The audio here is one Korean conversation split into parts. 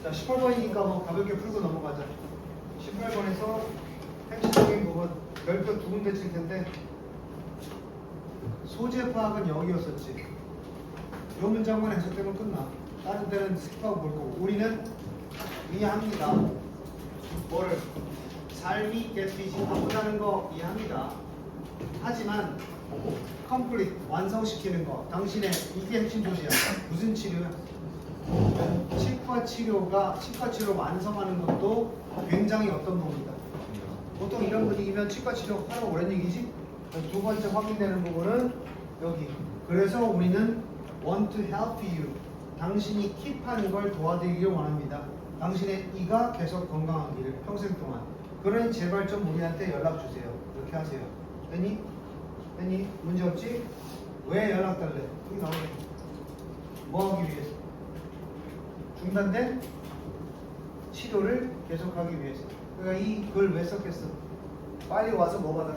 자, 18번이니까 뭐 가볍게 풀고 넘어가자. 18번에서 핵심적인 부분 별표 두 군데 칠 텐데 소재 파악은 여기였었지. 요 문장만 해석되면 끝나. 다른 데는 스킵하고 볼 거고. 우리는 이해합니다. 뭐를? 삶이 깨뜨리지 못하는 거 이해합니다. 하지만 complete 완성시키는 거 당신의 이게 핵심 조시야. 무슨 치료야? 치과 치료 완성하는 것도 굉장히 어떤 부분이다. 보통 이런 분위기면 치과 치료 하러 오랜 얘기지. 두 번째 확인되는 부분은 여기. 그래서 우리는 want to help you. 당신이 킵하는 걸 도와드리길 원합니다. 당신의 이가 계속 건강하기를 평생 동안. 그러니 제발 좀 우리한테 연락 주세요. 이렇게 하세요. 됐니? 됐니? 문제 없지? 왜 연락 달래? 여기 나오네. 뭐 하기 위해서? 중단된 치료를 계속하기 위해서. 그러니까 이 글 왜 썼겠어? 빨리 와서 뭐 받아?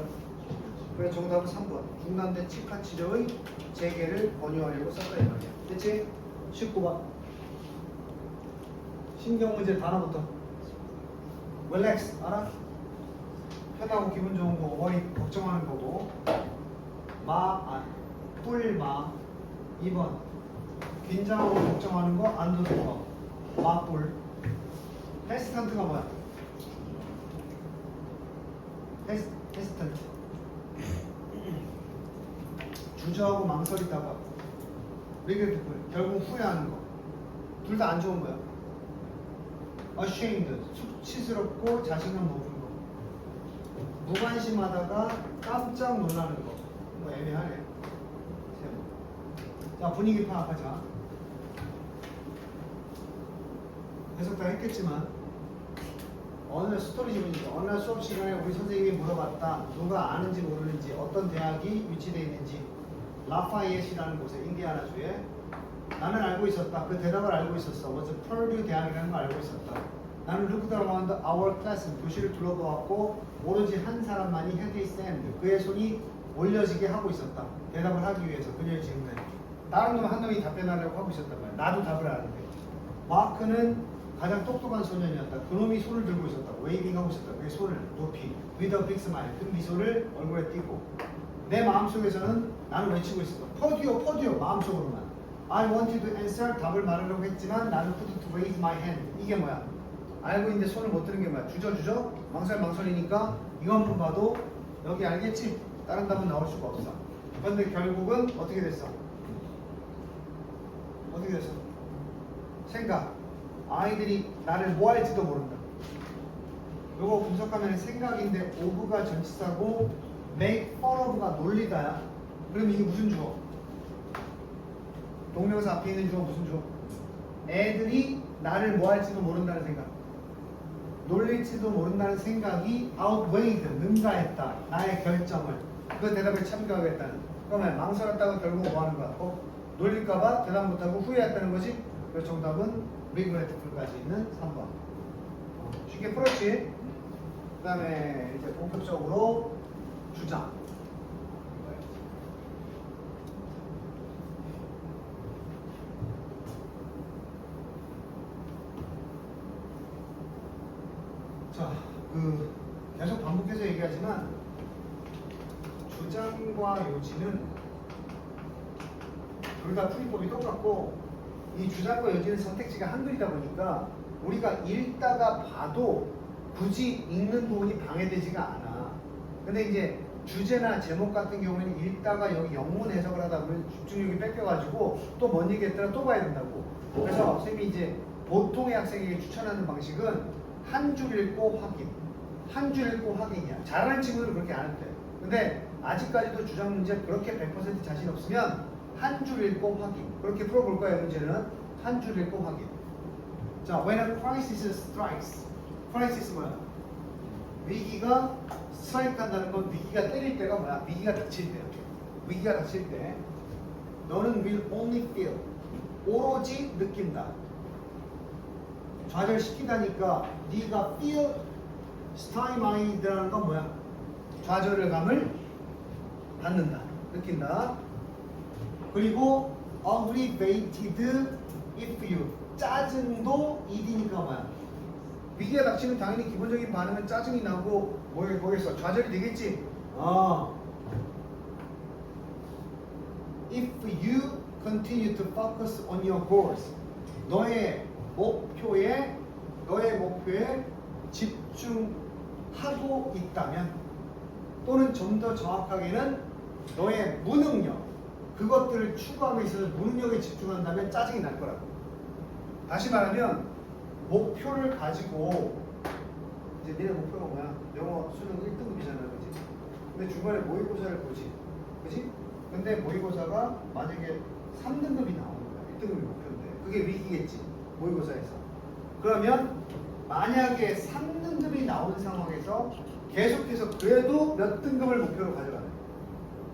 그래 정답은 3번. 중단된 치과 치료의 재개를 권유하려고 썼다 이 말이야. 됐지? 19번. 신경 문제 단어부터. relax 알아? 편하고 기분 좋은 거, 머리 걱정하는 거고. 뿔마. 2번. 긴장하고 걱정하는 거, 안 도는 거. 마뿔. 헤스턴트가 뭐야? 헤스턴트. 주저하고 망설이다가 리그레트 결국 후회하는 거. 둘 다 안 좋은 거야. ashamed. 수치스럽고 자신감 높은 거. 무관심하다가 깜짝 놀라는 거. 뭐 애매하네. 자, 분위기 파악하자. 해석 다 했겠지만 어느 스토리집이니까 어느 날 수업 시간에 우리 선생님이 물어봤다. 누가 아는지 모르는지 어떤 대학이 위치되어 있는지. 라파이엣이라는 곳에 인디아나주에. 나는 알고 있었다. 그 대답을 알고 있었어. 먼저 펄듀 대학이라는 걸 알고 있었다. 나는 looked around our class. 교실을 둘러보았고 오로지 한 사람만이 had his hand. 그의 손이 올려지게 하고 있었다. 대답을 하기 위해서 그녀의 질문에. 다른 놈 한 놈이 답변하려고 하고 있었단 말이야. 나도 답을 아는데. 마크는 가장 똑똑한 소년이었다. 그놈이 손을 들고 있었다. 웨이빙 하고 있었다. 그의 손을 높이. with a big smile. 큰 미소를 얼굴에 띄고. 내 마음속에서는 나는 외치고 있었다. 퍼듀어 마음속으로만. I wanted to answer. 답을 말하려고 했지만 나는 couldn't raise my hand. 이게 뭐야? 알고 있는데 손을 못 드는 게 뭐야? 주저 망설이니까 이것만 봐도 여기 알겠지? 다른 답은 나올 수가 없어. 그런데 결국은 어떻게 됐어? 어떻게 됐어? 생각. 아이들이 나를 뭐 할지도 모른다. 요거 분석하면 생각인데 of가 전치사고 make fun of가 놀리다야. 그럼 이게 무슨 주어? 동명사 앞에 있는 주어 무슨 주어? 애들이 나를 뭐 할지도 모른다는 생각. 놀릴지도 모른다는 생각이 outweighed, 능가했다. 나의 결정을. 그 대답에 참가하겠다는. 그러면 망설였다가 결국 뭐 하는 거야? 놀릴까봐 대답 못하고 후회했다는 거지? 그래서 정답은 regretful까지 있는 3번. 쉽게 풀었지? 그 다음에 이제 본격적으로 주장. 자, 계속 반복해서 얘기하지만 주장과 요지는 둘 다 풀이법이 똑같고 이 주장과 요지는 선택지가 한글이다 보니까 우리가 읽다가 봐도 굳이 읽는 부분이 방해되지가 않아. 근데 이제 주제나 제목 같은 경우에는 읽다가 여기 영문 해석을 하다 보면 집중력이 뺏겨가지고 또 뭔 얘기했더라 또 봐야 된다고. 그래서 선생님이 이제 보통의 학생에게 추천하는 방식은 한 줄 읽고 확인. 한 줄 읽고 확인이야. 잘하는 친구들은 그렇게 안 해도 돼. 근데 아직까지도 주장 문제 그렇게 100% 자신 없으면 한 줄 읽고 확인. 그렇게 풀어볼 거예요. 문제는 한 줄 읽고 확인. 자, when a crisis strikes. crisis 뭐야? 위기가 스트라이크 한다는 건 위기가 때릴 때가 뭐야? 위기가 닥칠 때야. 위기가 닥칠 때 너는 will only feel. 오로지 느낀다. 좌절시키다니까 네가 feel stymied라는 건 뭐야? 좌절감을 받는다. 느낀다. 그리고 aggravated if you 짜증도 ED니까 뭐야? 위기가 닥치면 당연히 기본적인 반응은 짜증이 나고 뭐겠어? 좌절이 되겠지? If you continue to focus on your goals, 너의 목표에 집중하고 있다면, 또는 좀 더 정확하게는 너의 무능력, 그것들을 추구함에 있어서 무능력에 집중한다면 짜증이 날 거라고. 다시 말하면 목표를 가지고 이제 니네 목표가 뭐야? 영어 수능 1등급이잖아, 그지? 근데 중간에 모의고사를 보지, 그지? 근데 모의고사가 만약에 3등급이 나오는 거야. 1등급이 목표인데 그게 위기겠지, 모의고사에서. 그러면 만약에 3등급이 나온 상황에서 계속해서 그래도 몇 등급을 목표로 가져가는 거야.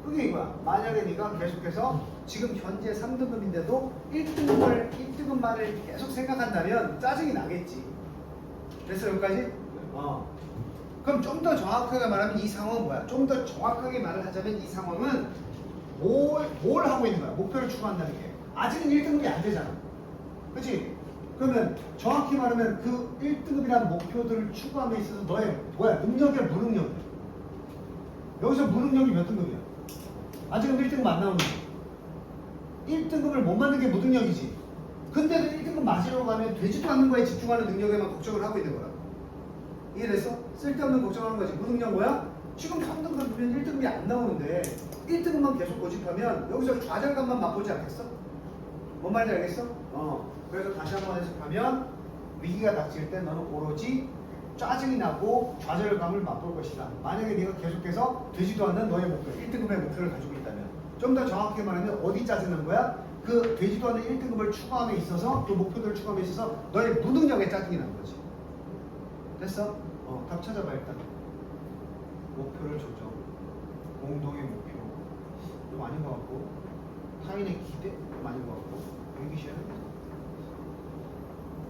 그게 이거야. 만약에 네가 계속해서 지금 현재 3등급인데도 1등급만을 계속 생각한다면 짜증이 나겠지. 됐어, 여기까지? 그럼 좀 더 정확하게 말하면 이 상황은 뭐야? 좀 더 정확하게 말을 하자면 이 상황은 뭘 하고 있는 거야? 목표를 추구한다는 게. 아직은 1등급이 안 되잖아. 그치? 그러면 정확히 말하면 그 1등급이라는 목표들을 추구함에 있어서 너의 능력이야, 무능력이야? 여기서 무능력이 몇 등급이야? 아직은 1등급 안 나오는 거야. 1등급을 못 만든 게 무능력이지. 근데도 1등급 맞으려고 가면 되지도 않는 거에 집중하는 능력에만 걱정을 하고 있는 거야. 이해됐어? 쓸데없는 걱정하는 거지. 무능력 뭐야? 지금 3등급이면 1등급이 안 나오는데 1등급만 계속 고집하면 여기서 좌절감만 맛보지 않겠어? 뭔 말인지 알겠어? 그래서 다시 한번 해석하면 위기가 닥칠 때 너는 오로지 짜증이 나고 좌절감을 맛볼 것이다. 만약에 네가 계속해서 되지도 않는 너의 목표, 1등급의 목표를 가지고 있다면, 좀 더 정확하게 말하면 어디 짜증난 거야? 그 되지도 않는 1등급을 추구함에 있어서, 그 목표들을 추구함에 있어서 너의 무능력에 짜증이 난 거지. 됐어? 답 찾아봐. 일단 목표를 조정, 공동의 목표 좀 아닌 것 같고, 타인의 기대 좀 아닌 것 같고, 위기시야.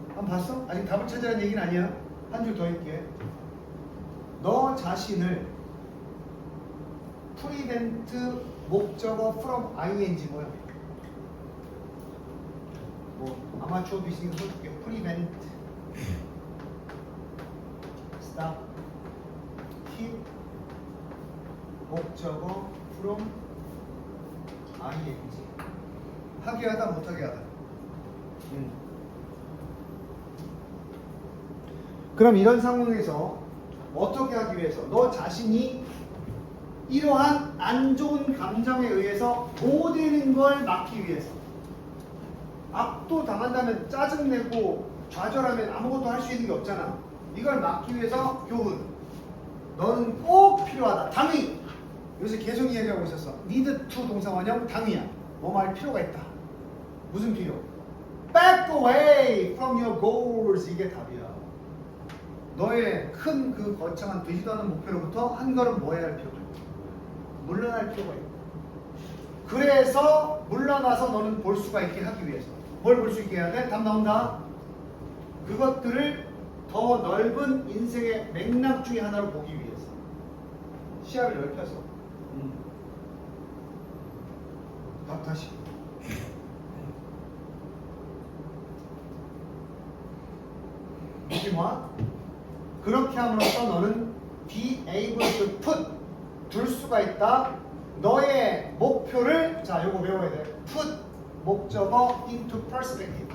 한번 봤어? 아직 답을 찾으라는 얘기는 아니야. 한 줄 더 할게. 너 자신을 prevent 목적어 from ing 뭐야? 뭐 아마추어도 있으니까 써줄게. prevent stop keep 목적어 from ing 하게 하다 못하게 하다. 그럼 이런 상황에서 어떻게 하기 위해서 너 자신이 이러한 안 좋은 감정에 의해서 못 되는 걸 막기 위해서, 압도당한다면 짜증내고 좌절하면 아무것도 할 수 있는 게 없잖아. 이걸 막기 위해서 교훈, 너는 꼭 필요하다. 당위, 요새 계속 이야기하고 있었어. need to 동사원형 당위야. 뭐 말 필요가 있다. 무슨 필요? back away from your goals. 이게 답이야. 너의 큰 그 거창한 되지도 않은 목표로부터 한 걸음 뭐 해야 할 필요가 있다. 물러날 필요가 있다. 그래서 물러나서 너는 볼 수가 있게 하기 위해서 뭘 볼 수 있게 해야 돼? 답 나온다. 그것들을 더 넓은 인생의 맥락 중에 하나로 보기 위해서 시야를 넓혀서. 답 다시. 무기화. 그렇게 함으로써 너는 be able to put, 둘 수가 있다. 너의 목표를, 자 요거 외워야 돼. put 목적어 into perspective.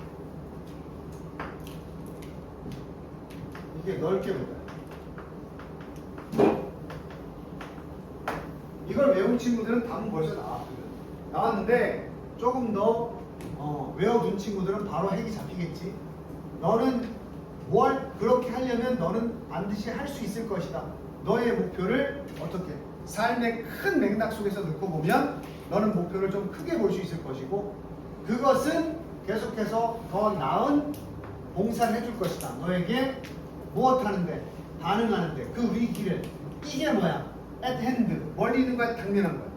이게 넓게 본다. 이걸 외운 친구들은 답은 벌써 나왔는데 조금 더 외워둔 친구들은 바로 핵이 잡히겠지. 너는 뭘 그렇게 하려면 너는 반드시 할 수 있을 것이다. 너의 목표를 어떻게 삶의 큰 맥락 속에서 놓고 보면 너는 목표를 좀 크게 볼 수 있을 것이고, 그것은 계속해서 더 나은 봉사를 해줄 것이다. 너에게 무엇 하는데, 반응하는데 그 위기를, 이게 뭐야? at hand, 멀리 있는 거야, 당면한 거야.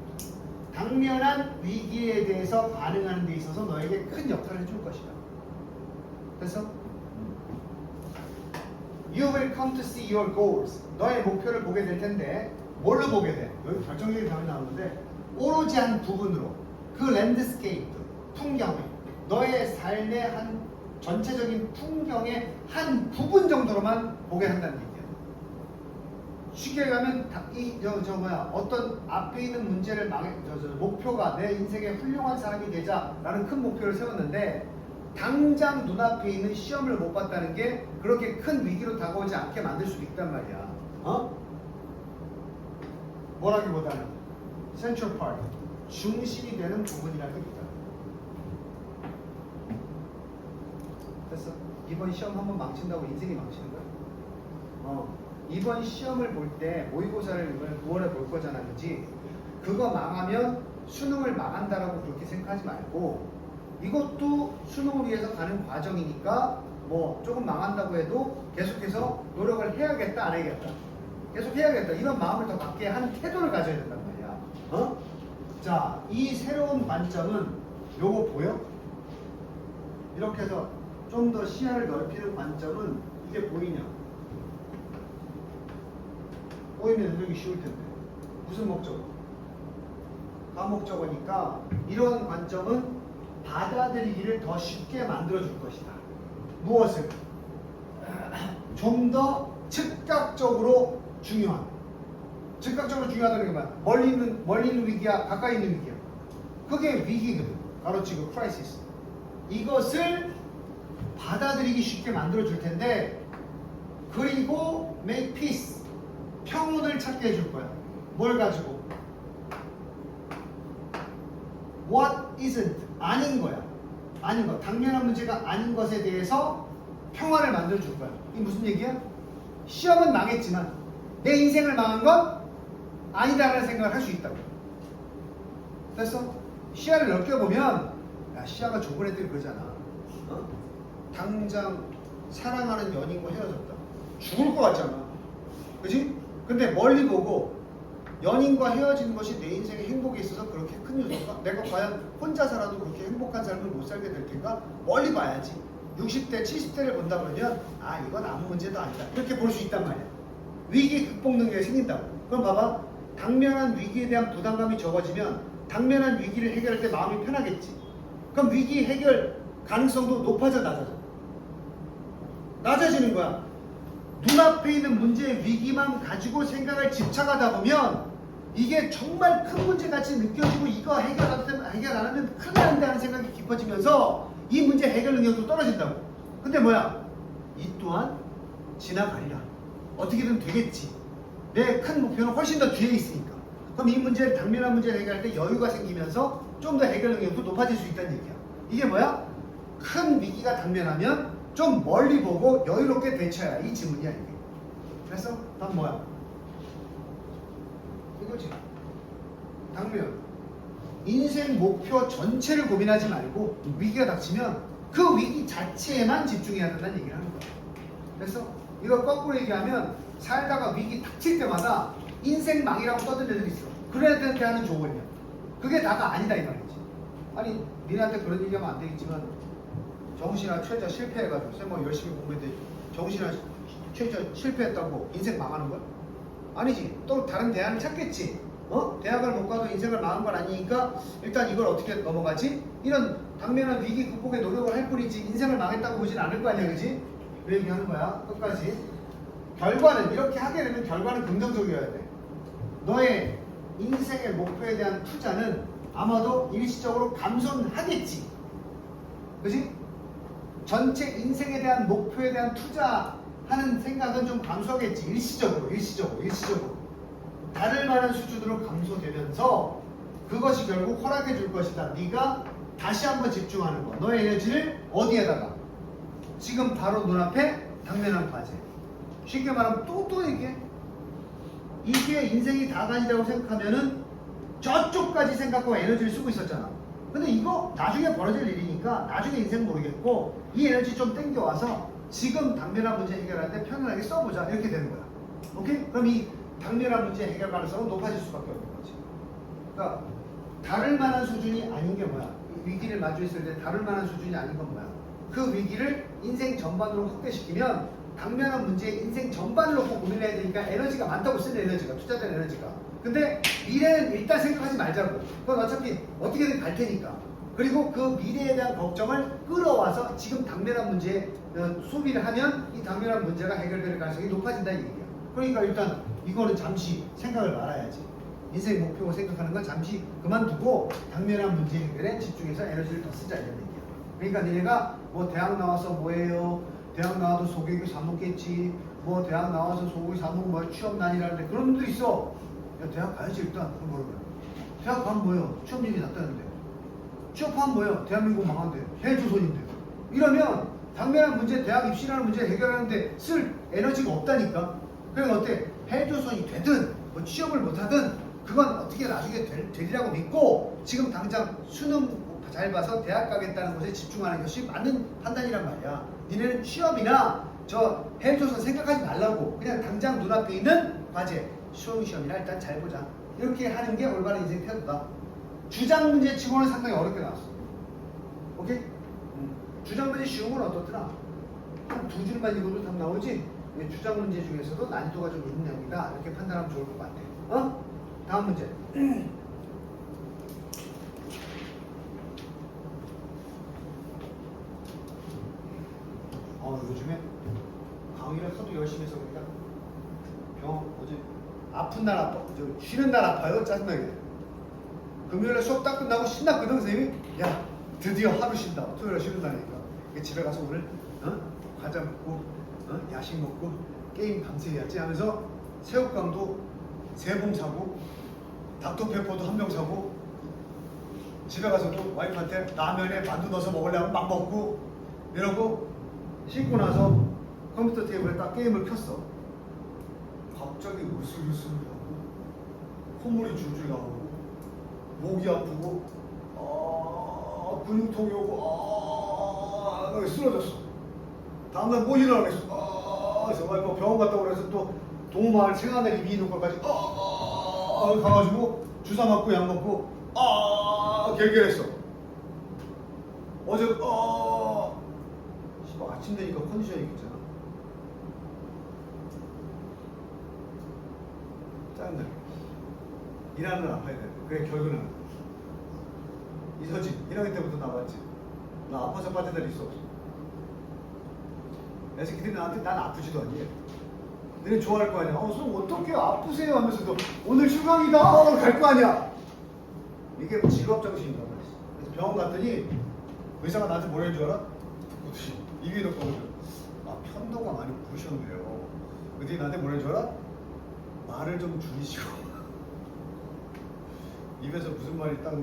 당면한 위기에 대해서 반응하는 데 있어서 너에게 큰 역할을 해줄 것이다. 그래서 You will come to see your goals. 너의 목표를 보게 될 텐데 뭘로 보게 돼? 여기 결정적인 답이 나오는데 오로지 한 부분으로 그 랜드스케이프, 풍경에 너의 삶의 한 전체적인 풍경의 한 부분 정도로만 보게 한다는 얘기야. 쉽게 가면 어떤 앞에 있는 문제를 목표가 내 인생의 훌륭한 사람이 되자라는 큰 목표를 세웠는데 당장 눈앞에 있는 시험을 못 봤다는 게 그렇게 큰 위기로 다가오지 않게 만들 수도 있단 말이야. 뭐라기보다는 센트럴 파트, 중심이 되는 부분이라기보다. 됐어? 이번 시험 한번 망친다고 인생이 망치는 거야? 이번 시험을 볼 때 모의고사를 9월에 볼 거잖아, 그지? 그거 망하면 수능을 망한다라고 그렇게 생각하지 말고 이것도 수능을 위해서 가는 과정이니까 뭐 조금 망한다고 해도 계속해서 노력을 해야겠다, 안 해야겠다? 계속 해야겠다. 이런 마음을 더 갖게 하는 태도를 가져야 된단 말이야. 자, 이 새로운 관점은 요거 보여? 이렇게 해서 좀 더 시야를 넓히는 관점은 이게 보이냐? 보이면 해석이 쉬울 텐데. 무슨 목적어? 다목적어니까 이러한 관점은 받아들이기를 더 쉽게 만들어줄 것이다. 무엇을? 좀 더 즉각적으로 중요한. 즉각적으로 중요하다는 게 뭐야? 멀리 있는 위기야? 가까이 있는 위기야? 그게 위기거든. 가로치고 크라이시스. 이것을 받아들이기 쉽게 만들어줄 텐데 그리고 make peace. 평온을 찾게 해줄 거야. 뭘 가지고? What isn't? 아닌 거야. 아닌 거. 당면한 문제가 아닌 것에 대해서 평화를 만들어줄 거야. 이게 무슨 얘기야? 시험은 망했지만 내 인생을 망한 건 아니다라는 생각을 할 수 있다고. 됐어? 시야를 넓게 보면 야, 시야가 좁은 애들이 그러잖아. 당장 사랑하는 연인과 헤어졌다. 죽을 것 같잖아. 그지? 근데 멀리 보고 연인과 헤어지는 것이 내 인생의 행복에 있어서 그렇게 큰 요소가 내가 과연 혼자 살아도 그렇게 행복한 삶을 못 살게 될 텐가? 멀리 봐야지. 60대, 70대를 본다 그러면 아 이건 아무 문제도 아니다. 이렇게 볼 수 있단 말이야. 위기 극복 능력이 생긴다고. 그럼 봐봐. 당면한 위기에 대한 부담감이 적어지면 당면한 위기를 해결할 때 마음이 편하겠지. 그럼 위기 해결 가능성도 높아져 낮아지는 거야. 눈앞에 있는 문제의 위기만 가지고 생각을 집착하다 보면 이게 정말 큰 문제같이 느껴지고 이거 해결 안 하면 큰일 난다 하는 생각이 깊어지면서 이 문제 해결 능력도 떨어진다고. 근데 뭐야? 이 또한 지나가리라. 어떻게든 되겠지. 내 큰 목표는 훨씬 더 뒤에 있으니까. 그럼 이 문제를 당면한 문제를 해결할 때 여유가 생기면서 좀 더 해결 능력도 높아질 수 있다는 얘기야. 이게 뭐야? 큰 위기가 당면하면 좀 멀리 보고 여유롭게 대처해야 이 지문이야 이게. 그래서 다음 뭐야? 이거지. 당면. 인생 목표 전체를 고민하지 말고 위기가 닥치면 그 위기 자체에만 집중해야 된다는 얘기를 하는 거야. 그래서 이거 거꾸로 얘기하면 살다가 위기 닥칠 때마다 인생 망이라고 떠든 애들이 있어. 그런 애들한테 하는 조언이야. 그게 다가 아니다 이 말이지. 아니 니네한테 그런 얘기하면 안 되겠지만 정신아 최저 실패해가지고 쌤뭐 열심히 공부했는데 정신아 최저 실패했다고 인생 망하는 거야? 아니지. 또 다른 대안을 찾겠지. 대학을 못 가도 인생을 망한 건 아니니까 일단 이걸 어떻게 넘어가지? 이런 당면한 위기 극복에 노력을 할 뿐이지 인생을 망했다고 보진 않을 거 아니야, 그지? 그 얘기하는 거야 끝까지. 결과는 이렇게 하게 되면 결과는 긍정적이어야 돼. 너의 인생의 목표에 대한 투자는 아마도 일시적으로 감소하겠지, 그지? 전체 인생에 대한 목표에 대한 투자하는 생각은 좀 감소하겠지. 일시적으로 다를 만한 수준으로 감소되면서 그것이 결국 허락해 줄 것이다. 네가 다시 한번 집중하는 거. 너의 에너지를 어디에다가? 지금 바로 눈앞에 당면한 과제. 쉽게 말하면 또 얘기해. 이게 인생이 다가 아니라고 생각하면은 저쪽까지 생각하고 에너지를 쓰고 있었잖아. 근데 이거 나중에 벌어질 일이니까 나중에 인생 모르겠고 이 에너지 좀 땡겨와서 지금 당면한 문제 해결할 때 편안하게 써보자. 이렇게 되는 거야. 오케이? 그럼 이 당면한 문제 해결 가능성은 높아질 수밖에 없는 거지. 그러니까 다를 만한 수준이 아닌 게 뭐야? 위기를 마주했을 때 다를 만한 수준이 아닌 건 뭐야? 그 위기를 인생 전반으로 확대시키면 당면한 문제에 인생 전반을 놓고 고민을 해야 되니까 에너지가 많다고 쓰는 에너지가, 투자된 에너지가. 근데 미래는 일단 생각하지 말자고. 그건 어차피 어떻게든 갈 테니까. 그리고 그 미래에 대한 걱정을 끌어와서 지금 당면한 문제에 소비를 하면 이 당면한 문제가 해결될 가능성이 높아진다는 얘기야. 그러니까 일단 이거는 잠시 생각을 말아야지. 인생 목표고 생각하는 건 잠시 그만두고 당면한 문제 해결에 집중해서 에너지를 더 쓰자 이런 얘기야. 그러니까 니네가 뭐 대학 나와서 뭐해요? 대학 나와도 소고기 사 먹겠지. 뭐 대학 나와서 소고기 사 먹으면 뭐 취업난이라는데 그런 분도 있어. 야 대학 가야지 일단. 그럼 뭐라고 그래? 대학 가면 뭐예요? 취업률이 낮다는데. 취업하면 뭐예요? 대한민국 망한대. 해조선인데. 이러면 당면한 문제, 대학 입시라는 문제 해결하는데 쓸 에너지가 없다니까. 그러면 어때? 해조선이 되든 뭐 취업을 못하든 그건 어떻게 나중에 되리라고 믿고 지금 당장 수능 잘 봐서 대학 가겠다는 것에 집중하는 것이 맞는 판단이란 말이야. 니네는 취업이나 저 해조선 생각하지 말라고 그냥 당장 눈앞에 있는 과제 수능시험이나 일단 잘 보자. 이렇게 하는 게 올바른 인생 태도다. 주장 문제 치고는 상당히 어렵게 나왔어. 오케이? 주장 문제 쉬운 건 어떻더라? 한 두 줄만 읽어도 답 나오지? 주장 문제 중에서도 난이도가 좀 있는 내용이다. 이렇게 판단하면 좋을 것 같아. 어? 다음 문제. 요즘에 강의를 하도 열심히 해서 그러니까 어제 아픈 날 아파, 쉬는 날 아파요. 짜증나게. 금요일에 수업 딱 끝나고 신났거든 선생님이. 야 드디어 하루 쉰다. 토요일에 쉬는 날이니까 집에 가서 오늘 과자 먹고 야식 먹고 게임 밤새 해야지 하면서 새우깡도 3봉 사고 닥터페퍼도 1병 사고 집에 가서도 와이프한테 라면에 만두 넣어서 먹으려면 막 먹고 이러고 씻고 나서 컴퓨터 테이블에 딱 게임을 켰어. 갑자기 으슬으슬 하고 콧물이 줄줄 나오고 목이 아프고 근육통이 오고 쓰러졌어. 다음날 뭐 일어나겠어. 그래서 와이프 병원 갔다고 그래서 또 동마을 생활의 이미 있는 것까지 가가지고 주사 맞고 약 먹고 결결했어. 어제 아침 되니까 컨디션이 괜찮아. 짜증나. 일하는 날 아파야 돼. 그래 결국은 이서진 1학년 때부터 나왔지. 나 아파서 빠진 날이 있어 없어. 내 새끼들이 나한테 난 아프지도 않니. 너네 좋아할 거 아니야. 선생님 어떻게 아프세요 하면서도 오늘 휴강이다 갈 거 아니야. 이게 직업정신인가 봐. 그래서 병원 갔더니 의사가 나한테 뭐라는 줄 알아? 입에 넣고 편도가 많이 부으셨네요. 근데 나한테 뭐라는 줄 알아? 말을 좀 줄이시고 입에서 무슨 말이 딱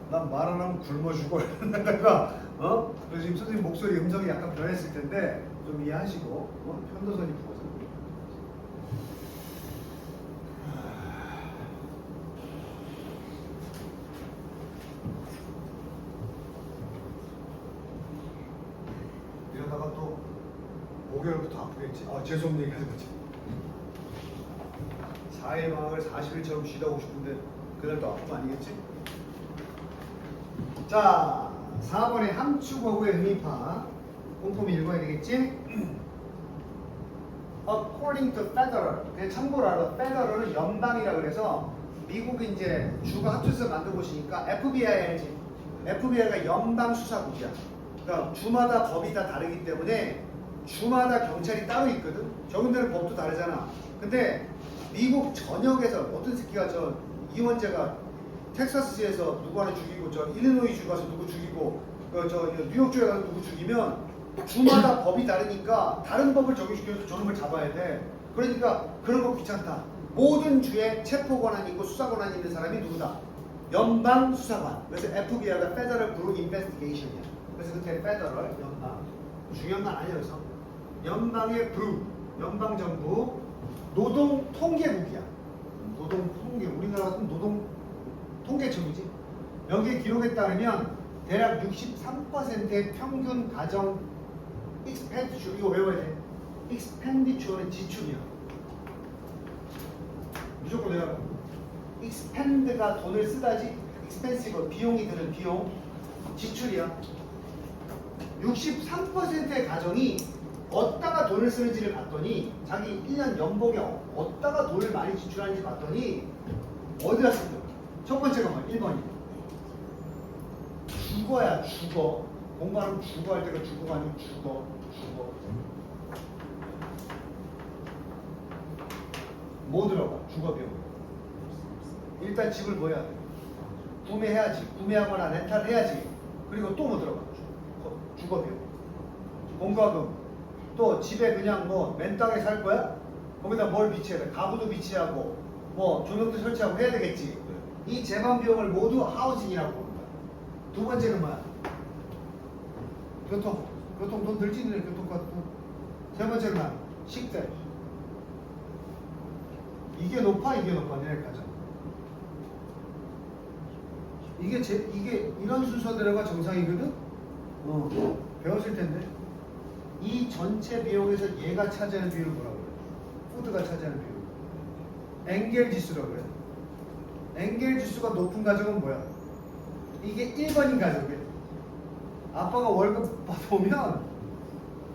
난 말 안 하면 굶어 죽어 이러다가 그래서 지금 선생님 목소리 음성이 약간 변했을 텐데 좀 이해하시고 편도선이 부어서 이러다가 또 목요일부터 아프겠지. 재수없는 얘기 하는 거지. 4일 방학을 40일처럼 쉬다 오고 싶은데 그날도 아프면 아니겠지? 자, 4번에 함축어구의 의미파 꼼꼼히 읽어야 되겠지? According to Federal, 그냥 참고로 알아. Federal은 연방이라 그래서 미국이 이제 주가 합쳐서 만든 곳이니까 FBI 알지? FBI가 연방 수사국이야. 그러니까 주마다 법이 다 다르기 때문에 주마다 경찰이 따로 있거든. 저근들은 법도 다르잖아. 근데 미국 전역에서 어떤 새끼가 이원재가 텍사스주에서 누구 하나 죽이고 일리노이주 가서 누구 죽이고 뉴욕주에 가서 누구 죽이면 주마다 법이 다르니까 다른 법을 적용시켜서 저놈을 잡아야 돼. 그러니까 그런 거 귀찮다. 모든 주에 체포 권한이 있고 수사 권한이 있는 사람이 누구다? 연방 수사관. 그래서 FBI가 Federal Bureau Investigation이야. 그래서 그때 Federal 연방 중요한 건 아니에요. 그래서 연방의 부루 연방정부 노동통계국이야. 노동통계 우리나라 같은 노동통계청이지. 여기에 기록에 따르면 대략 63%의 평균 가정 expenditure 이거 외워야 돼. expenditure는 지출이야. 무조건 내가 expend가 돈을 쓰다지 expensive 비용이 드는 비용 지출이야. 63%의 가정이 어디다가 돈을 쓰는지를 봤더니 자기 1년 연봉에 어디다가 돈을 많이 지출하는지 봤더니 어디다 쓴다. 첫 번째가 뭐야? 1번이 주거야, 주거. 공부하는 주거 할 때가 주거가 아니고 주거. 뭐 들어가? 주거 비용. 일단 집을 뭐 해야 돼? 구매해야지. 구매하거나 렌탈 해야지. 그리고 또 뭐 들어가? 주거 비용. 공과금. 또 집에 그냥 뭐 맨땅에 살 거야? 거기다 뭘 비치해야 돼? 가구도 비치하고 뭐 조명도 설치하고 해야 되겠지. 이 재반 비용을 모두 하우징이라고 부르는 거야. 두 번째는 뭐야? 교통 돈 들지, 는 교통값 돈. 세 번째는 뭐야? 식대. 이게 높아, 이게 높아, 내일 가자. 이게 이런 순서대로가 정상이거든? 배웠을 텐데. 이 전체 비용에서 얘가 차지하는 비율을 뭐라고 그래? 푸드가 차지하는 비율. 엥겔 지수라고 그래. 엥겔 지수가 높은 가정은 뭐야? 이게 1번인 가정이야. 아빠가 월급 받아오면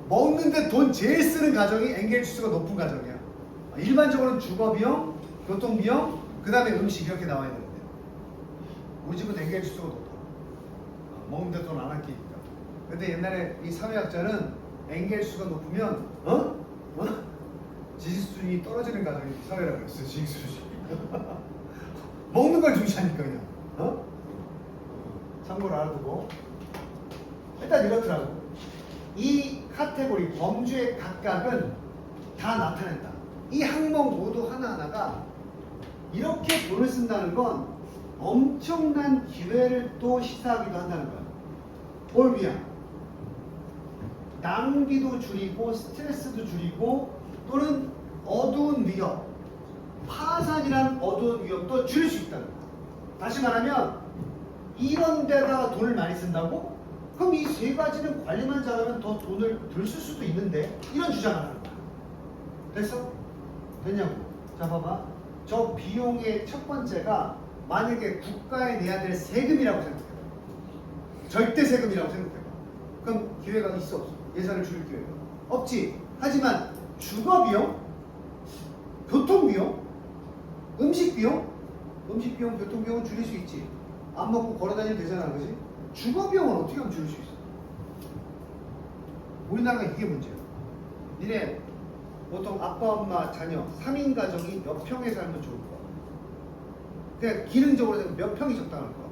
먹는데 돈 제일 쓰는 가정이 엥겔 지수가 높은 가정이야. 일반적으로는 주거 비용, 교통 비용, 그 다음에 음식 이렇게 나와야 되는데 우리 집은 엥겔 지수가 높아. 먹는데 돈 안 아끼니까. 근데 옛날에 이 사회학자는 엥겔 지수가 높으면 지식 수준이 떨어지는 가정이 사회라고 그랬어. 지식 수준. 먹는 걸 중시하니까 그냥. 참고로 알아두고. 일단 이렇더라고. 이 카테고리 범주의 각각은 다 나타낸다. 이 항목 모두 하나하나가 이렇게 돈을 쓴다는 건 엄청난 기회를 또 시사하기도 한다는 거야. 뭘 위한? 낭비도 줄이고 스트레스도 줄이고 또는 어두운 위협, 파산이란 어두운 위협도 줄일 수 있다는 거야. 다시 말하면 이런 데다가 돈을 많이 쓴다고? 그럼 이 세 가지는 관리만 잘하면 더 돈을 덜 쓸 수도 있는데 이런 주장을 하는 거야. 됐어? 됐냐고? 자 봐봐. 저 비용의 첫 번째가 만약에 국가에 내야 될 세금이라고 생각해봐. 절대 세금이라고 생각해봐. 그럼 기회가 있어 없어? 예산을 줄일 기회가 없지. 하지만 주거비용, 교통비용, 음식비용, 교통비용은 줄일 수 있지. 안 먹고 걸어다니면 되잖아, 그지? 주거비용은 어떻게 하면 줄일 수 있어? 우리나라가 이게 문제야. 니네 보통 아빠, 엄마, 자녀 3인 가정이 몇 평에 살면 좋을 거야? 그냥 기능적으로 몇 평이 적당할 거야?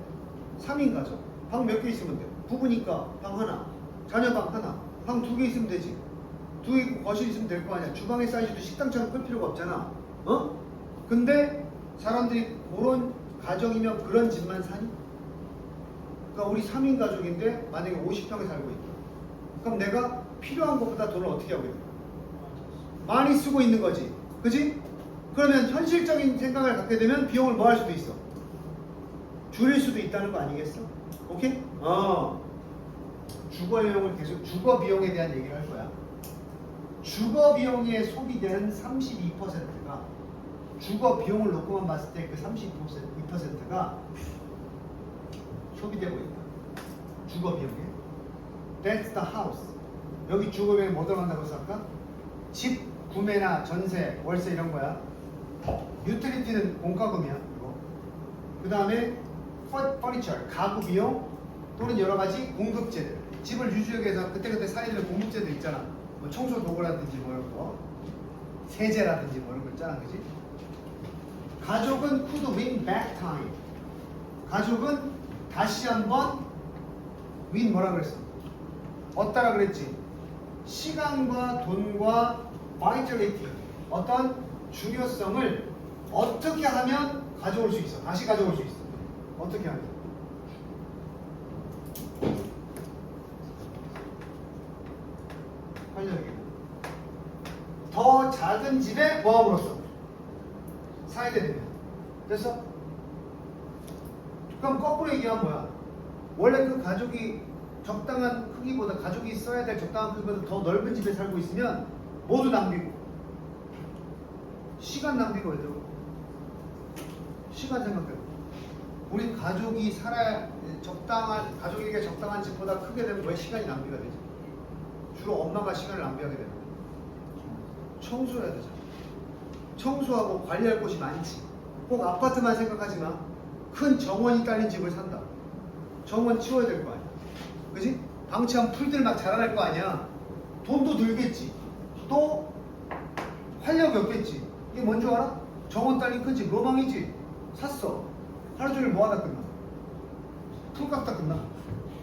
3인 가정. 방 몇 개 있으면 돼? 부부니까 방 하나, 자녀 방 하나, 방 2개 있으면 되지. 2개 있고 거실 있으면 될 거 아니야. 주방의 사이즈도 식당처럼 클 필요가 없잖아. 근데 사람들이 그런 가정이면 그런 집만 사니? 그러니까 우리 3인 가족인데 만약에 50평에 살고 있다. 그럼 내가 필요한 것보다 돈을 어떻게 하게 돼? 많이 쓰고 있는 거지. 그지? 그러면 현실적인 생각을 갖게 되면 비용을 뭐 할 수도 있어? 줄일 수도 있다는 거 아니겠어? 오케이? 주거 비용에 대한 얘기를 할 거야. 주거 비용에 소비되는 32%가 주거 비용을 놓고만 봤을 때 그 32%가 소비되고 있다. 주거 비용에. That's the house. 여기 주거 비용에 뭐 들어간다고 해서 아까? 집 구매나 전세, 월세 이런 거야. 유틸리티는 공과금이야. 이거. 그 다음에 furniture, 가구 비용 또는 여러 가지 공급제들. 집을 유지하기 위해서 그때그때 사이드는 공급제도 있잖아. 뭐 청소 도구라든지 뭐 이런 거, 세제라든지 뭐 이런 거 있잖아, 그지? 가족은 could win back time. 가족은 다시 한번 win 뭐라 그랬어? 얻다라 그랬지. 시간과 돈과 vitality, 어떤 중요성을 어떻게 하면 가져올 수 있어? 다시 가져올 수 있어. 어떻게 하면? 더 작은 집에 모함으로써 살게 되면 됐어? 그럼 거꾸로 얘기하면 뭐야? 원래 그 가족이 적당한 크기보다 가족이 써야 될 적당한 크기보다 더 넓은 집에 살고 있으면 모두 낭비고 시간 낭비가 왜 들어? 시간 생각해. 우리 가족이 살아야 가족에게 적당한 집보다 크게 되면 왜 시간이 낭비가 되지? 주로 엄마가 시간을 낭비하게 되는 거야. 청소해야 되잖아. 청소하고 관리할 곳이 많지. 꼭 아파트만 생각하지 마. 큰 정원이 딸린 집을 산다. 정원 치워야 될 거 아니야. 그지? 방치한 풀들 막 자라날 거 아니야. 돈도 들겠지. 또 활력이 없겠지. 이게 뭔 줄 알아? 정원 딸린 큰 집, 로망이지. 샀어. 하루 종일 뭐 하다 끝나? 풀 깎다 끝나?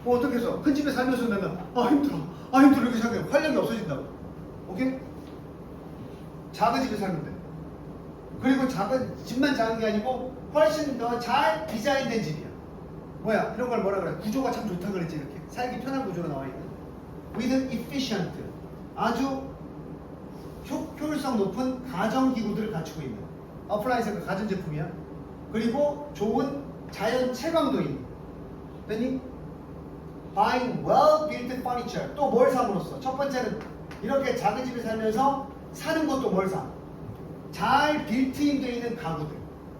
뭐 어떻게 해서? 큰 집에 살면서 내가 힘들어. 힘들어. 이렇게 생각해. 활력이 없어진다고. 오케이? 작은 집에 살면 돼. 그리고 집만 작은 게 아니고 훨씬 더 잘 디자인된 집이야. 뭐야? 이런 걸 뭐라 그래? 구조가 참 좋다 그랬지. 이렇게 살기 편한 구조로 나와 있는. with efficient. 아주 효율성 높은 가전기구들을 갖추고 있는 어플라이언스가 가전제품이야. 그리고 좋은 자연 채광도 있는. 됐니? Buying well-built furniture. 또 뭘 삼으로써? 첫 번째는 이렇게 작은 집에 살면서 사는 것도 뭘 사? 잘 빌트인 돼 있는 가구들.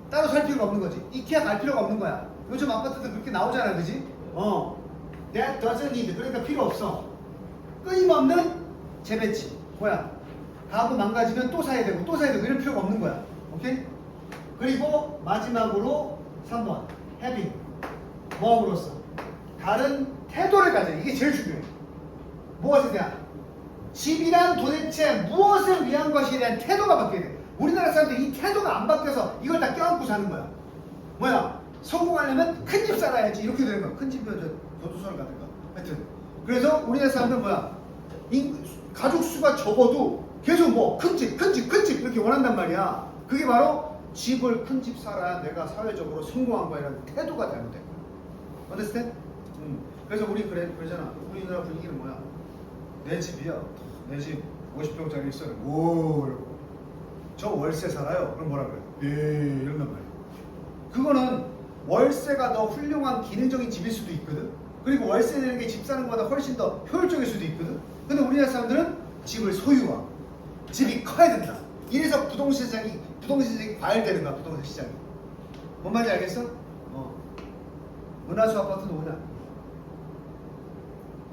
따로 살 필요가 없는 거지. 이케아 갈 필요가 없는 거야. 요즘 아파트도 그렇게 나오잖아, 그지? That doesn't need. 그러니까 필요 없어. 끊임없는 재배치. 뭐야? 가구 망가지면 또 사야 되고 또 사야 되고 이럴 필요가 없는 거야. 오케이? 그리고 마지막으로 3번. having. 뭐함으로써? 다른 태도를 가져. 이게 제일 중요해. 무엇에 대한? 집이란 도대체 무엇을 위한 것에 대한 태도가 바뀌어야 돼. 우리나라 사람들이 이 태도가 안 바뀌어서 이걸 다 껴안고 사는 거야. 뭐야? 성공하려면 큰 집 살아야지. 이렇게 되는 거야. 큰 집이면 교도소를 가든가. 하여튼. 그래서 우리나라 사람들은 뭐야? 가족 수가 적어도 계속 뭐 큰 집 이렇게 원한단 말이야. 그게 바로 집을 큰 집 살아야 내가 사회적으로 성공한 거라는 태도가 잘못된 거야. understand? 그래서 우리 그러잖아. 우리나라 분위기는 뭐야? 내 집이야. 내 집 50평짜리 있어요. 오, 이러고. 저 월세 살아요. 그럼 뭐라 그래? 예, 이런단 말이야. 그거는 월세가 더 훌륭한 기능적인 집일 수도 있거든. 그리고 월세 내는 게 집 사는 것보다 훨씬 더 효율적일 수도 있거든. 근데 우리나라 사람들은 집을 소유하고 집이 커야 된다. 이래서 부동산 시장이 과열되는 거야. 부동산 시장이. 뭔 말인지 알겠어? 은하수 아파트는 오냐?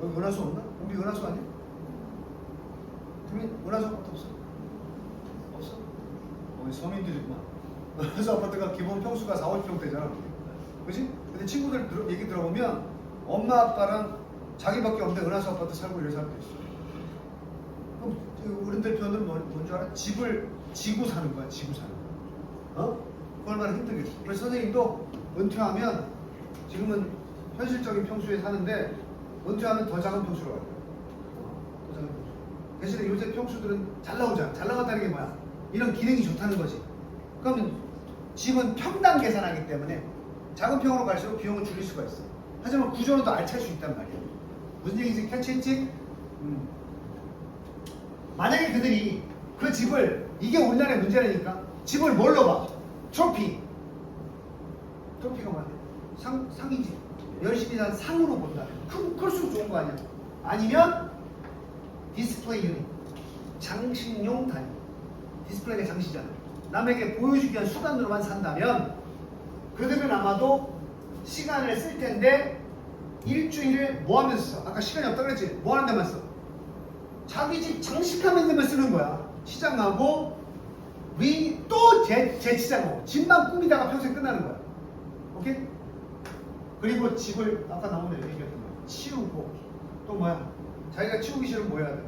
여기 은하수 없나? 우리 은하수 아니야? 은하수 아파트 없어? 없어? 서민들이구만. 은하수 아파트가 기본 평수가 40평대잖아. 그치? 근데 친구들 얘기 들어보면 엄마 아빠랑 자기밖에 없는데 은하수 아파트 살고 이런 사람도 있어. 그럼 어른들 표현은 뭔 줄 알아? 집을 지고 사는 거야. 지고 사는 거야. 그 얼마나 힘들겠어. 그래서 선생님도 은퇴하면 지금은 현실적인 평수에 사는데 은퇴하면 더 작은 평수로 가요. 더 작은 평수. 대신에 요새 평수들은 잘 나오잖아. 잘 나간다는 게 뭐야? 이런 기능이 좋다는 거지. 그러면 집은 평당 계산하기 때문에 작은 평으로 갈수록 비용을 줄일 수가 있어. 하지만 구조는 더 알찰 수 있단 말이야. 무슨 얘기인지 캐치했지? 만약에 그들이 그 집을, 이게 우리나라의 문제라니까, 집을 뭘로 봐? 트로피. 트로피가 뭐야? 상이지. 열심히 산 상으로 본다. 클수록 좋은 거 아니야? 아니면 디스플레이 유닛. 장식용 단위. 디스플레이가 장시잖아. 남에게 보여주기 위한 수단으로만 산다면 그들은 아마도 시간을 쓸 텐데 일주일을 뭐 하면서 써? 아까 시간이 없다 그랬지? 뭐 하는 데만 써? 자기 집 장식하는 데만 쓰는 거야. 시장하고 또 재치장하고 집만 꾸미다가 평생 끝나는 거야. 오케이? 그리고 집을 아까 나오는 얘기했던 거야. 치우고 또 뭐야? 자기가 치우기 싫으면 뭐 해야 돼?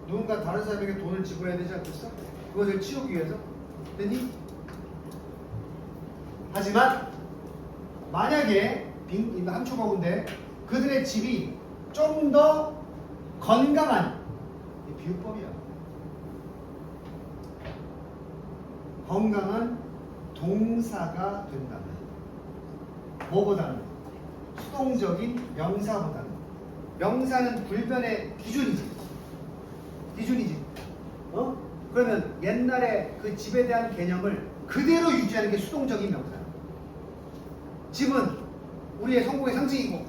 누군가 다른 사람에게 돈을 지불해야 되지 않겠어? 그것을 치우기 위해서? 됐니? 하지만 만약에 한 초가구인데 그들의 집이 좀 더 건강한, 비유법이야. 건강한 동사가 된다면 뭐보다는 수동적인 명사보다는, 명사는 불변의 기준이지. 그러면 옛날에 그 집에 대한 개념을 그대로 유지하는 게 수동적인 명사야. 집은 우리의 성공의 상징이고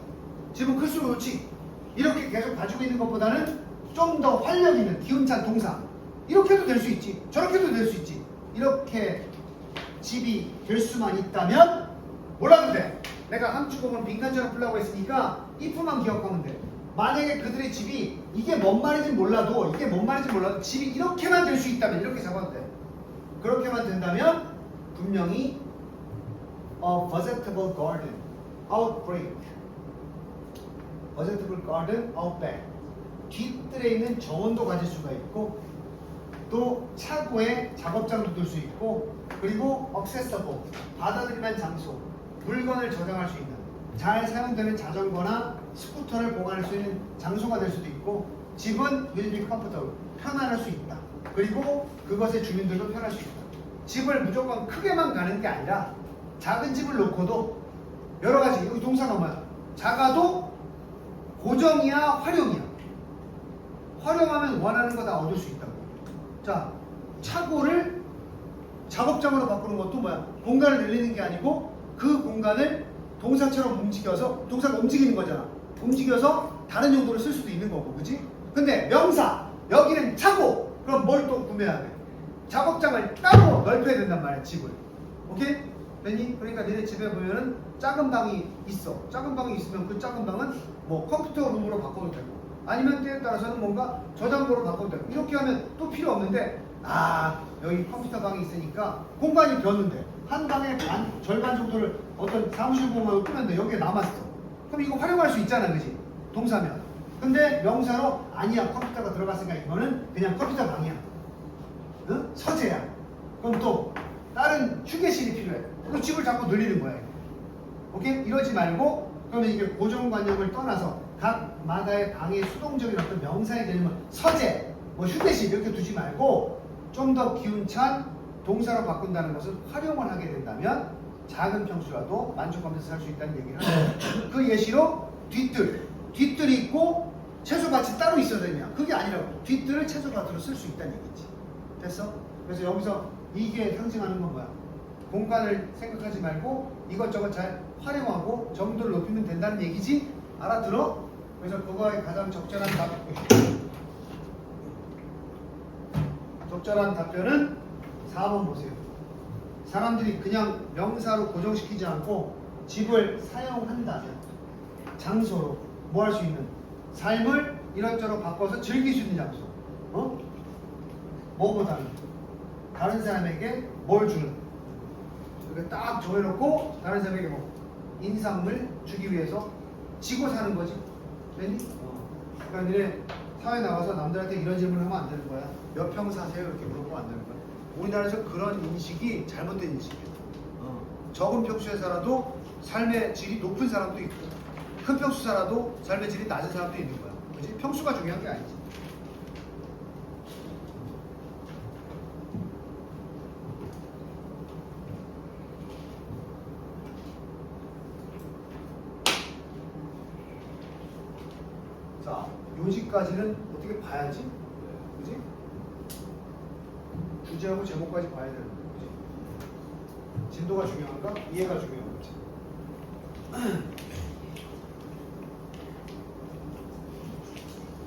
집은 클수록 좋지. 이렇게 계속 가지고 있는 것보다는 좀 더 활력 있는 기운찬 동사. 이렇게도 될 수 있지. 저렇게도 될 수 있지. 이렇게 집이 될 수만 있다면 몰라도 돼. 내가 함축어문 빈칸처럼 풀라고 했으니까 if만 기억하면 돼. 만약에 그들의 집이 이게 뭔 말인지 몰라도 집이 이렇게만 될 수 있다면 이렇게 잡아도 돼. 그렇게만 된다면 분명히 a vegetable garden outbreak 어제트블 가든 아웃백. 뒷뜰에 있는 정원도 가질 수가 있고 또 차고에 작업장도 둘 수 있고 그리고 accessible 받아들이는 장소 물건을 저장할 수 있는 잘 사용되는 자전거나 스쿠터를 보관할 수 있는 장소가 될 수도 있고 집은 will be comfortable 편안할 수 있다. 그리고 그것의 주민들도 편할 수 있다. 집을 무조건 크게만 가는 게 아니라 작은 집을 놓고도 여러 가지 여기 동사가 뭐야? 작아도 고정이야 활용이야. 활용하면 원하는 거 다 얻을 수 있다고. 자, 차고를 작업장으로 바꾸는 것도 뭐야? 공간을 늘리는 게 아니고 그 공간을 동사처럼 움직여서 동사가 움직이는 거잖아. 움직여서 다른 용도로 쓸 수도 있는 거고, 그지? 근데 명사 여기는 차고 그럼 뭘 또 구매해야 돼? 작업장을 따로 넓혀야 된단 말이야, 집을. 오케이? 됐니? 그러니까 니네 집에 보면은 작은 방이 있어. 작은 방이 있으면 그 작은 방은 뭐 컴퓨터 룸으로 바꿔도 되고 아니면 때에 따라서는 뭔가 저장고로 바꿔도 되고 이렇게 하면 또 필요 없는데 여기 컴퓨터 방이 있으니까 공간이 비었는데 한 방에 절반 정도를 어떤 사무실 공간으로 꾸면 돼. 여기에 남았어. 그럼 이거 활용할 수 있잖아, 그지? 동사면. 근데 명사로 아니야, 컴퓨터가 들어갔으니까 이거는 그냥 컴퓨터 방이야. 응? 서재야. 그럼 또 다른 휴게실이 필요해. 그럼 집을 자꾸 늘리는 거야. 오케이? 이러지 말고 그러면 이게 고정관념을 떠나서 각마다의 방의 수동적인 어떤 명사의 개념은 서재, 뭐 휴게실 이렇게 두지 말고 좀 더 기운찬 동사로 바꾼다는 것을 활용을 하게 된다면 작은 평수라도 만족하면서 살 수 있다는 얘기를 하는 거예요. 그 예시로 뒷뜰이 있고 채소밭이 따로 있어야 되냐? 그게 아니라고. 뒷뜰을 채소밭으로 쓸 수 있다는 얘기지. 됐어? 그래서 여기서 이게 상징하는 건 뭐야? 공간을 생각하지 말고 이것저것 잘 활용하고 정도를 높이면 된다는 얘기지? 알아들어? 그래서 그거에 가장 적절한 답변은 4번 보세요. 사람들이 그냥 명사로 고정시키지 않고 집을 사용한다면 장소로 뭐 할 수 있는 삶을 이런저런 바꿔서 즐길 수 있는 장소. 뭐보다는 다른 사람에게 뭘 주는. 이렇게 딱 정해놓고 다른 사람에게 뭐 인상을 주기 위해서 지고 사는 거지. 됐니? 그러니까 니네 사회 나가서 남들한테 이런 질문을 하면 안 되는 거야. 몇 평 사세요? 이렇게 물어보면 안 되는 거야. 우리나라에서 그런 인식이 잘못된 인식이야. 적은 평수에 살아도 삶의 질이 높은 사람도 있고 큰 평수 살아도 삶의 질이 낮은 사람도 있는 거야. 그치? 평수가 중요한 게 아니지. 자, 요지까지는 어떻게 봐야지? 그지? 주제하고 제목까지 봐야 되는 거지. 진도가 중요한가? 이해가 중요한 거지.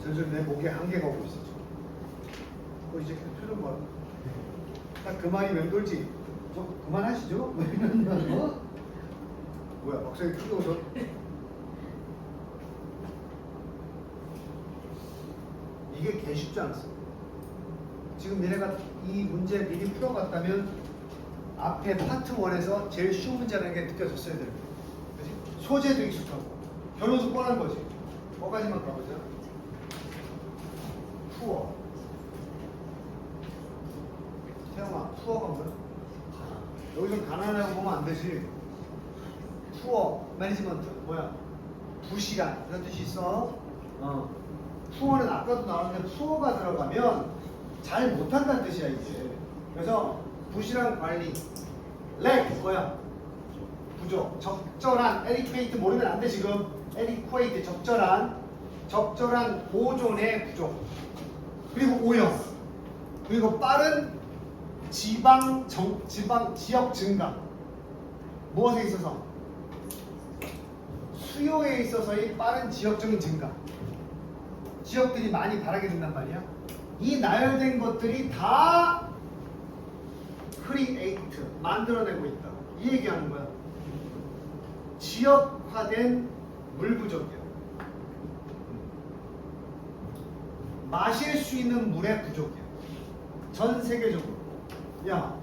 슬슬 내 목에 한계가 오고 있어. 이제 표정 봐. 딱 그 말이 맴돌지. 그만하시죠? 뭐 이런 거. 뭐야, 박사님 크게 웃어? 이게 개 쉽지 않았어. 지금 얘네가 이 문제 미리 풀어갔다면 앞에 파트 1에서 제일 쉬운 문제라는 게 느껴졌어야 되는 거야. 그치? 소재도 익숙하고 결론도 뻔한 거지. 거기까지만 가보자. 푸어. 태영아, 푸어가 뭐야? 여기서 가난하다고 보면 안 되지. 푸어, 매니지먼트 뭐야? 부실한 이런 뜻이 있어. 푸어는 아까도 나왔는데 푸어가 들어가면 잘 못한다는 뜻이야 이게. 그래서 부실한 관리, 렉 뭐야? 부족, 적절한, 에디퀘이트 모르면 안 돼 지금. 에디퀘이트 적절한 보존의 부족. 그리고 오염, 그리고 빠른 지역 증가. 무엇에 있어서? 수요에 있어서의 빠른 지역적인 증가. 지역들이 많이 바라게 된단 말이야. 이 나열된 것들이 다 크리에이트, 만들어내고 있다. 이 얘기하는 거야. 지역화된 물 부족이야. 마실 수 있는 물의 부족이야. 전 세계적으로. 야,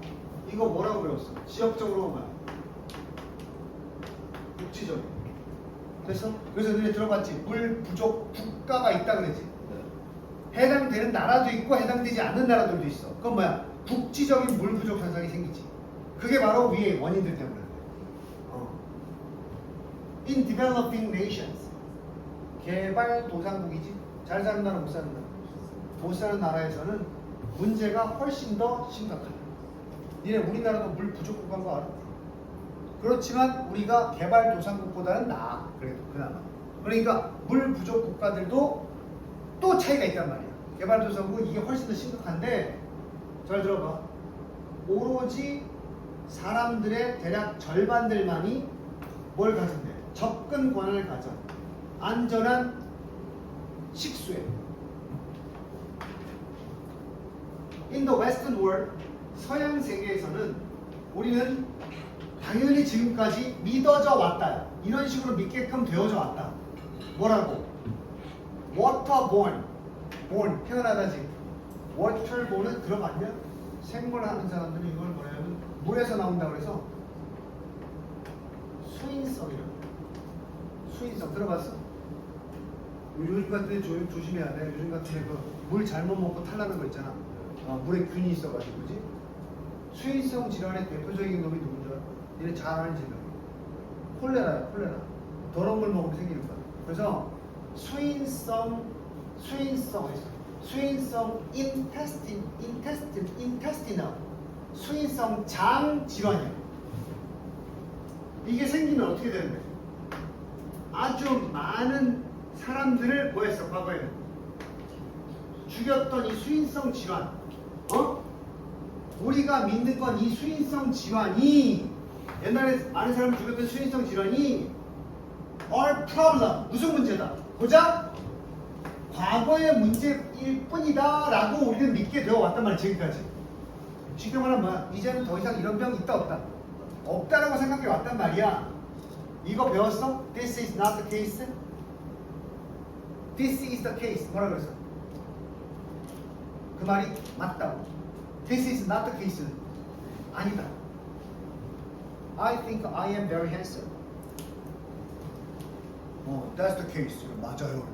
이거 뭐라고 배웠어? 지역적으로 뭐야? 육지적인. 됐어? 그래서 너네 들어봤지? 물 부족 국가가 있다 그랬지? 해당되는 나라도 있고 해당되지 않는 나라들도 있어. 그건 뭐야? 국지적인 물 부족 현상이 생기지. 그게 바로 위에 원인들 때문에. In developing nations, 개발도상국이지. 잘 사는 나라 못 사는 나라. 못 사는 나라에서는 문제가 훨씬 더 심각하다. 니네 우리나라도 물 부족 국가인 거 알아? 그렇지만 우리가 개발도상국보다는 나아. 그래도 그나마. 그러니까 물 부족 국가들도 또 차이가 있단 말이야. 개발도상국은 이게 훨씬 더 심각한데 잘 들어봐. 오로지 사람들의 대략 절반들만이 뭘 가진대? 접근 권한을 가져. 안전한 식수에. In the Western world, 서양 세계에서는 우리는 당연히 지금까지 믿어져 왔다. 이런 식으로 믿게끔 되어져 왔다. 뭐라고? Waterborne. born, 태어나다지. Waterborne은 들어봤냐? 생물하는 사람들은 이걸 뭐냐면 물에서 나온다 그래서 수인성이라고. 수인성 들어봤어? 요즘 같은 데 조심해야 돼. 요즘 같은 데 물 잘못 먹고 탈나는 거 있잖아. 물에 균이 있어가지고, 그지? 수인성 질환의 대표적인 놈이 누군 줄 알아? 얘네 잘 아는 질병. 콜레라야, 콜레라. 더러운 물 먹으면 생기는 거야. 그래서 수인성 intestinal, 수인성 장 질환이야. 이게 생기면 어떻게 되는데? 아주 많은 사람들을 뭐 했어, 과거에는? 죽였던 이 수인성 질환. 우리가 믿는 건 이 수인성 질환이, 옛날에 많은 사람을 죽였던 수인성 질환이 our problem, 무슨 문제다? 보자. 과거의 문제일 뿐이다 라고 우리는 믿게 되어 왔단 말이야. 지금까지. 쉽게 말하면 뭐야? 이제는 더 이상 이런 병이 있다 없다? 없다라고 생각해 왔단 말이야. 이거 배웠어? This is not the case. This is the case. 뭐라 그랬어? 그 말이 맞다고. This is not the case. 아니다. I think I am very handsome. That's the case. 맞아요.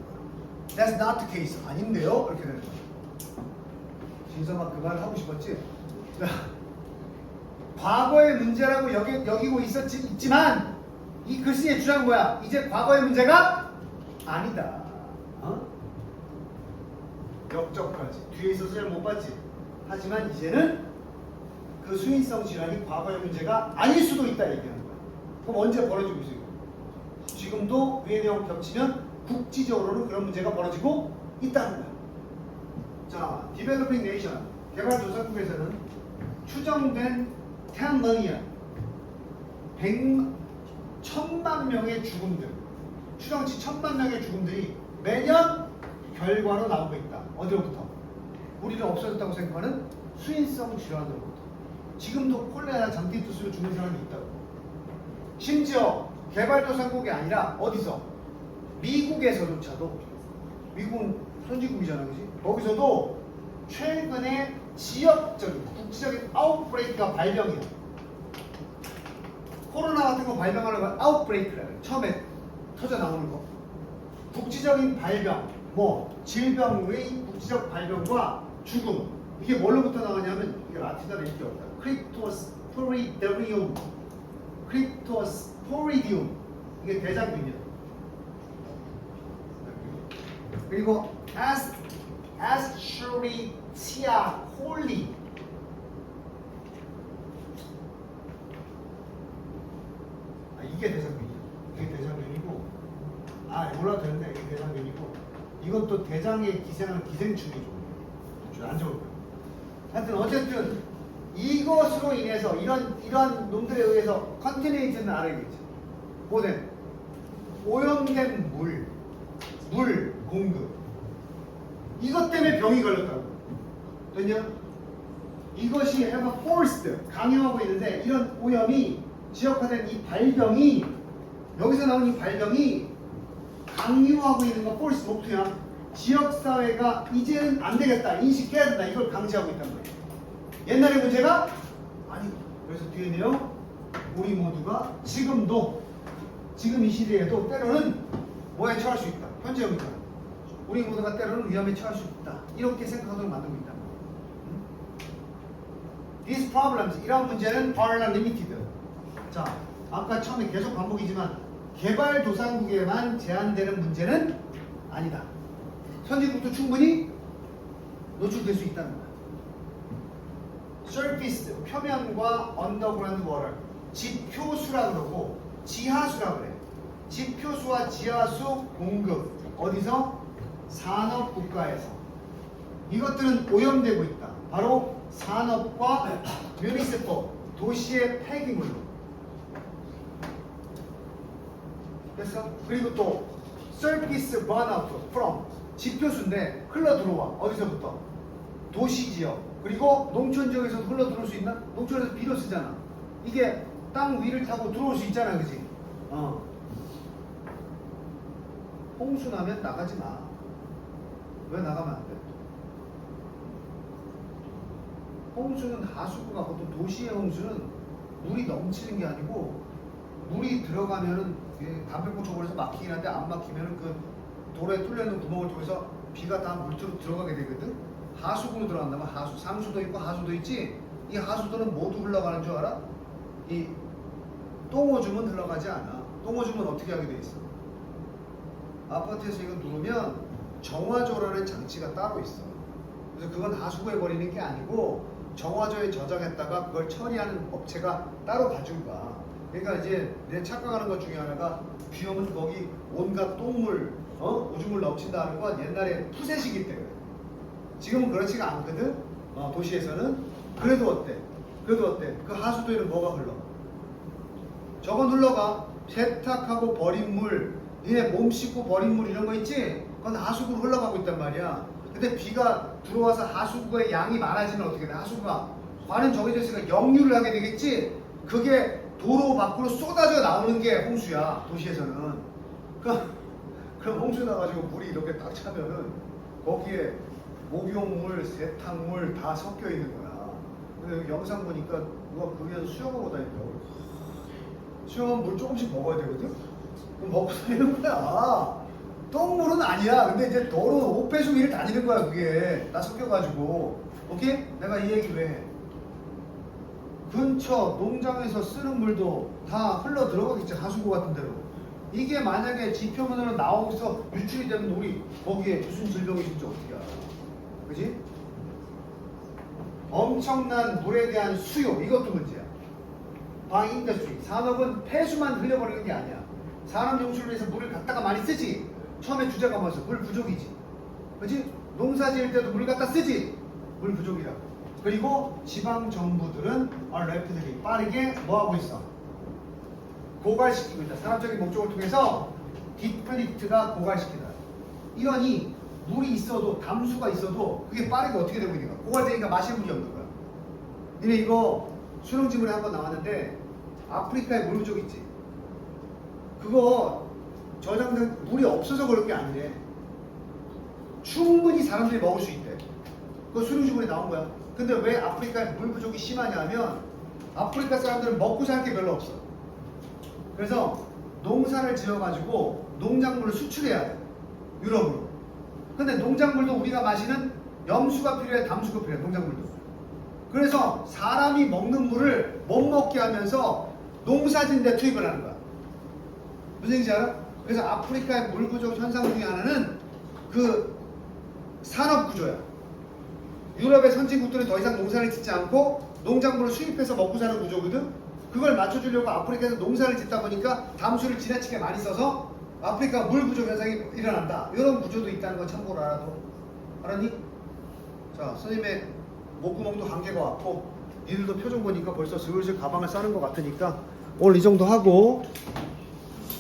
That's not the case. 아닌데요? 이렇게 되는 거야. 진서막 그 말을 하고 싶었지? 자, 과거의 문제라고 여기고 있지만 이 글씨의 주장은 뭐야? 이제 과거의 문제가 아니다. 역적까지. 뒤에 있어서 잘 못 봤지? 하지만 이제는 그 수인성 질환이 과거의 문제가 아닐 수도 있다 얘기하는 거야. 그럼 언제 벌어지고 있어요? 지금도 위의 내용 겹치면 국지적으로는 그런 문제가 벌어지고 있다는 거야. 자, Developing Nation, 개발도상국에서는 추정된 10 million, 1,000만 명의 죽음들, 추정치 1,000만 명의 죽음들이 매년 결과로 나오고 있다. 어디로부터? 우리는 없어졌다고 생각하는 수인성 질환으로부터. 지금도 콜레라, 장티투스로 죽는 사람이 있다고. 심지어 개발도상국이 아니라 어디서? 미국에서조차도, 미국은 선진국이잖아, 그지? 거기서도 최근에 지역적인, 국지적인 아웃브레이크가 발병이야. 코로나 같은 거 발병하는 건 아웃브레이크라 그래. 처음에 터져 나오는 거. 국지적인 발병, 질병의 국지적 발병과 죽음. 이게 뭘로부터 나가냐면, 이게 라틴어로 읽기 어렵다. 크립토스포리디움. 이게 대장균이야. 그리고 에스체리치아 콜리. 이게 대장균이야. 이게 대장균이고, 몰라도 되는데 이게 대장균이고, 이건 또 대장에 기생하는 기생충이죠. 안 좋은 거야. 하여튼 어쨌든 이것으로 인해서 이런 놈들에 의해서 컨티네이트는 알아야겠지. 뭐든 오염된 물 공급. 이것 때문에 병이 걸렸다고. 됐냐? 이것이 해가 forced, 강요하고 있는데 이런 오염이 지역화된 이 발병이, 여기서 나온 이 발병이 강요하고 있는 거 force 목표야. 지역사회가 이제는 안 되겠다, 인식해야 된다, 이걸 강제하고 있단 말이야. 옛날의 문제가 아니. 그래서 뒤에 내용, 우리 모두가 지금도 지금 이 시대에도 때로는 뭐에 처할 수 있다. 현재형이잖아. 우리 모두가 때로는 위험에 처할 수 있다. 이렇게 생각하도록 만들고 있다. These problems, 이런 문제는 are not limited. 자, 아까 처음에 계속 반복이지만 개발도상국에만 제한되는 문제는 아니다. 선진국도 충분히 노출될 수 있다는 거야. Surface, 표면과 underground water, 지표수라 그러고 지하수라 그래. 지표수와 지하수 공급 어디서? 산업국가에서. 이것들은 오염되고 있다. 바로 산업과 municipal, 도시의 폐기물로. 됐어? 그리고 또 surface runout from, 지표수인데 흘러 들어와. 어디서부터? 도시지역. 그리고 농촌지역에서도 흘러 들어올 수 있나? 농촌에서 비료 쓰잖아. 이게 땅 위를 타고 들어올 수 있잖아, 그지? 홍수 나면 나가지 마. 왜 나가면 안 돼? 홍수는 하수구가 보통 도시의 홍수는 물이 넘치는 게 아니고 물이 들어가면은 담배꽃 초벌에서 막히긴 한데 안 막히면은 그 돌에 뚫려있는 구멍을 통해서 비가 다 물투로 들어가게 되거든. 하수구로 들어간다면 하수, 상수도 있고 하수도 있지. 이 하수도는 모두 흘러가는 줄 알아? 이 똥오줌은 흘러가지 않아. 똥오줌은 어떻게 하게 돼 있어? 아파트에서 이거 누르면 정화조라는 장치가 따로 있어. 그래서 그건 하수구에 버리는 게 아니고 정화조에 저장했다가 그걸 처리하는 업체가 따로 가지고 가. 그러니까 이제 내 착각하는 것 중에 하나가 비 오면 거기 온갖 똥물, 오줌물 넘친다는 건 옛날에 푸세식이 때문에. 지금은 그렇지가 않거든. 도시에서는. 그래도 어때? 그래도 어때? 그 하수도에는 뭐가 흘러? 저건 흘러가. 세탁하고 버린 물, 니네 몸 씻고 버린 물 이런 거 있지? 그건 하수구로 흘러가고 있단 말이야. 근데 비가 들어와서 하수구의 양이 많아지면 어떻게 돼? 하수구가 관은 정해져 있으니까 역류를 하게 되겠지? 그게 도로 밖으로 쏟아져 나오는 게 홍수야, 도시에서는. 그럼 홍수 나가지고 물이 이렇게 딱 차면은 거기에 목욕물, 세탁물 다 섞여 있는 거야. 근데 여기 영상 보니까 누가 거기에서 수영하고 다니더라고. 수영하면 물 조금씩 먹어야 되거든? 그럼 먹고 다니는 거야. 똥물은 아니야. 근데 이제 도로 5배속 위를 다니는 거야, 그게. 다 섞여가지고. 오케이? 내가 이 얘기 왜 해? 근처 농장에서 쓰는 물도 다 흘러 들어가겠지, 하수구 같은 데로. 이게 만약에 지표면으로 나오면서 유출이 되면 우리 거기에 무슨 질병이 있을지 어떻게 알아? 그지? 엄청난 물에 대한 수요, 이것도 문제야. 인더스트리, 산업은 폐수만 흘려버리는 게 아니야. 산업 용출을 위해서 물을 갖다가 많이 쓰지. 처음에 주제가 뭐였어? 물 부족이지. 그지? 농사 지을 때도 물 갖다 쓰지. 물 부족이라고. 그리고 지방 정부들은 rapidly, 빠르게 뭐하고 있어? 고갈시키고 있다. 산업적인 목적을 통해서 디플리트가 고갈시키다. 이러니 물이 있어도, 담수가 있어도 그게 빠르게 어떻게 되고 있는가? 고갈되니까 마실 물이 없는 거야. 니네 이거 수능지문에 한번 나왔는데 아프리카에 물 부족 있지? 그거 저장된 물이 없어서 그런 게 아니래. 충분히 사람들이 먹을 수 있대. 그거 수능지문에 나온 거야. 근데 왜 아프리카에 물 부족이 심하냐면 아프리카 사람들은 먹고 살 게 별로 없어. 그래서 농사를 지어가지고 농작물을 수출해야 돼. 유럽으로. 근데 농작물도 우리가 마시는 염수가 필요해, 담수가 필요해, 농작물도. 그래서 사람이 먹는 물을 못 먹게 하면서 농사짓는 데 투입을 하는 거야. 무슨 얘기인지 알아? 그래서 아프리카의 물 부족 현상 중에 하나는 그 산업 구조야. 유럽의 선진국들은 더 이상 농사를 짓지 않고 농작물을 수입해서 먹고 사는 구조거든. 그걸 맞춰주려고 아프리카에서 농사를 짓다 보니까 담수를 지나치게 많이 써서 아프리카 물 부족 현상이 일어난다. 이런 구조도 있다는 거 참고로 알아도. 알았니? 자, 선생님의 목구멍도 한계가 왔고 니들도 표정 보니까 벌써 슬슬 가방을 싸는 것 같으니까 오늘 이 정도 하고